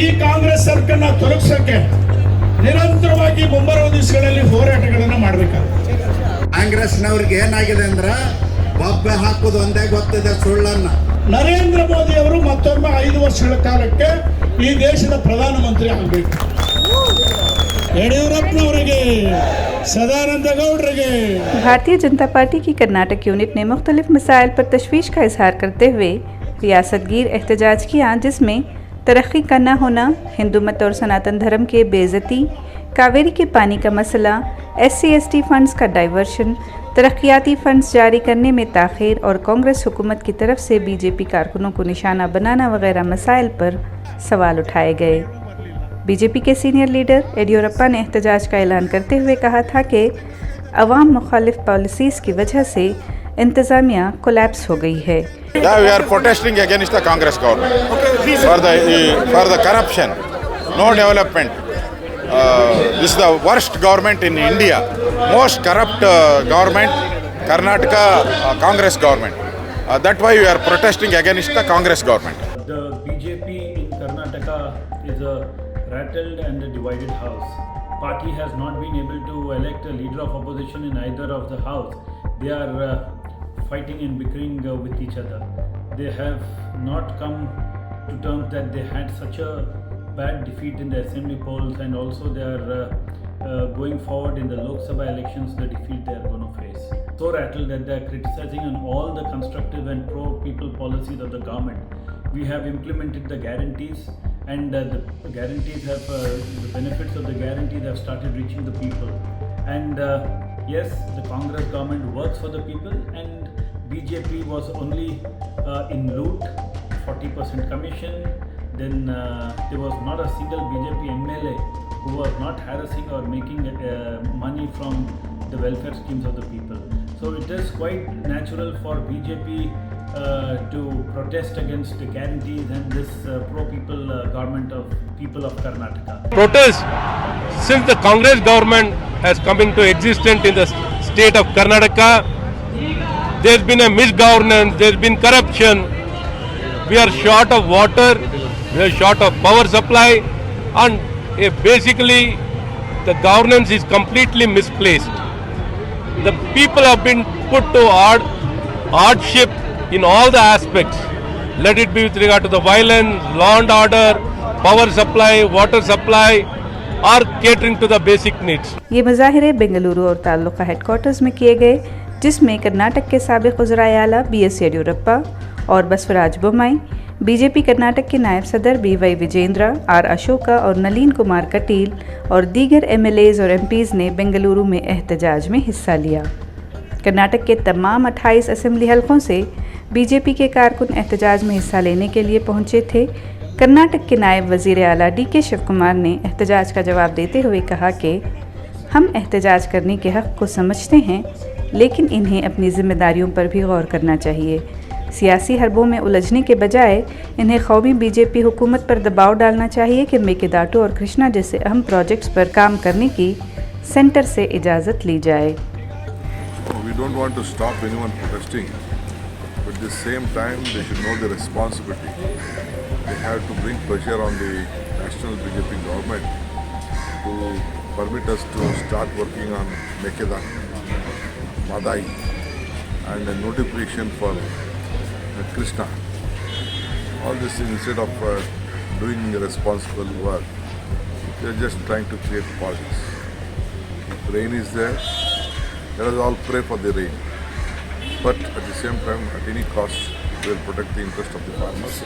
ಈ ಕಾಂಗ್ರೆಸ್ ಸರ್ಕಾರನ ತೊಲಗಿಸಕ್ಕೆ ನಿರಂತರವಾಗಿ ಮುಂಬರುವ ದಿವಸಗಳಲ್ಲಿ ಹೋರಾಟಗಳನ್ನು ಮಾಡಬೇಕಾಗುತ್ತೆ. ಕಾಂಗ್ರೆಸ್ನವ್ರಿಗೆ ಏನಾಗಿದೆ ಅಂದ್ರೆ ಬೊಬ್ಬೆ ಹಾಕುದು ಒಂದೇ ಗೊತ್ತಿದೆ ಸುಳ್ಳನ್ನ. ನರೇಂದ್ರ ಮೋದಿ ಅವರು ಮತ್ತೊಮ್ಮೆ 5 ವರ್ಷಗಳ ಕಾಲಕ್ಕೆ ಈ ದೇಶದ ಪ್ರಧಾನಮಂತ್ರಿ ಆಗಬೇಕು. येदियुरप्पनवरिगे सदानंद गौडरिगे। भारतीय जनता पार्टी की कर्नाटक यूनिट ने मुख्तलिफ मसाइल पर तशवीश का इजहार करते हुए रियासतगीर एहतजाज किया, जिसमें तरक्की का न होना, हिंदू मत और सनातन धर्म के बेइज्जती, कावेरी के पानी का मसला, SC/ST फंड्स का डाइवर्शन, तरक्याती फंड्स जारी करने में ताख़ीर और कांग्रेस हुकूमत की तरफ से बीजेपी कारकुनों को निशाना बनाना वगैरह मसाइल पर सवाल उठाए गए। बीजेपी के सीनियर लीडर येदियुरप्पा ने एहतजाज का ऐलान करते हुए कहा था कि अवाम मुखालिफ पॉलिसीज़ की वजह से इंतज़ामिया कोलैप्स हो गई है। Yeah, we are protesting against the Congress government for the corruption, no development. This is the worst government in India, most corrupt government, Karnataka Congress government. That's why we are protesting against the Congress government. The BJP in Karnataka is a rattled and a divided house. Party has not been able to elect a leader of opposition in either of the house. They are fighting and bickering with each other. They have not come to terms that they had such a bad defeat in the assembly polls, and also they are going forward in the Lok Sabha elections, the defeat they are going to face. So rattled that they are criticizing on all the constructive and pro-people policies of the government. We have implemented the guarantees, and the guarantees have the benefits of the guarantees have started reaching the people. And yes, the Congress government works for the people, and BJP was only in loot, 40% commission. Then there was not a single BJP MLA who was not harassing or making money from the welfare schemes of the people. So it is quite natural for BJP to protest against the guarantees and this pro-people government of people of Karnataka. Protest since the Congress government has come into existence in the state of Karnataka. There's been a misgovernance, there's been corruption. We are short of water, we are short of power supply, and basically the governance is completely misplaced. The people have been put to hardship in all the aspects. Let it be with regard to the violence, law and order, power supply, water supply, or catering to the basic needs. ये मुजाहिरे बेंगलुरु और ताल्लुका headquarters में किए गए, जिसमें कर्नाटक के साबिक वज़ीर आला BS येदियुरप्पा और बसवराज बोम्माई, बीजेपी कर्नाटक के नायब सदर BY विजेंद्र, R अशोका और नलीन कुमार कटील और दीगर MLAs और MPs ने बेंगलुरु में एहतजाज में हिस्सा लिया। कर्नाटक के तमाम 28 असेंबली हलकों से बीजेपी के कारकुन एहतजाज में हिस्सा लेने के लिए पहुंचे थे। कर्नाटक के नायब वज़ीर आला DK शिव कुमार ने एहतजाज का जवाब देते हुए कहा कि हम एहतजाज करने के हक़ को समझते हैं, लेकिन इन्हें अपनी जिम्मेदारियों पर भी गौर करना चाहिए। सियासी हरबों में उलझने के बजाय इन्हें कौमी बीजेपी हुकूमत पर दबाव डालना चाहिए कि मेकेदाटू और कृष्णा जैसे अहम प्रोजेक्ट्स पर काम करने की सेंटर से इजाज़त ली जाए। We don't want to stop anyone protesting, but at the same time they should know the responsibility. They have to bring pressure on the national BJP government to permit us to start working on Mekedatu, Madai, and a notification for Krishna. All this instead of doing responsible work, they are just trying to create politics. If rain is there, let us all pray for the rain. But at the same time, at any cost, we will protect the interest of the farmers.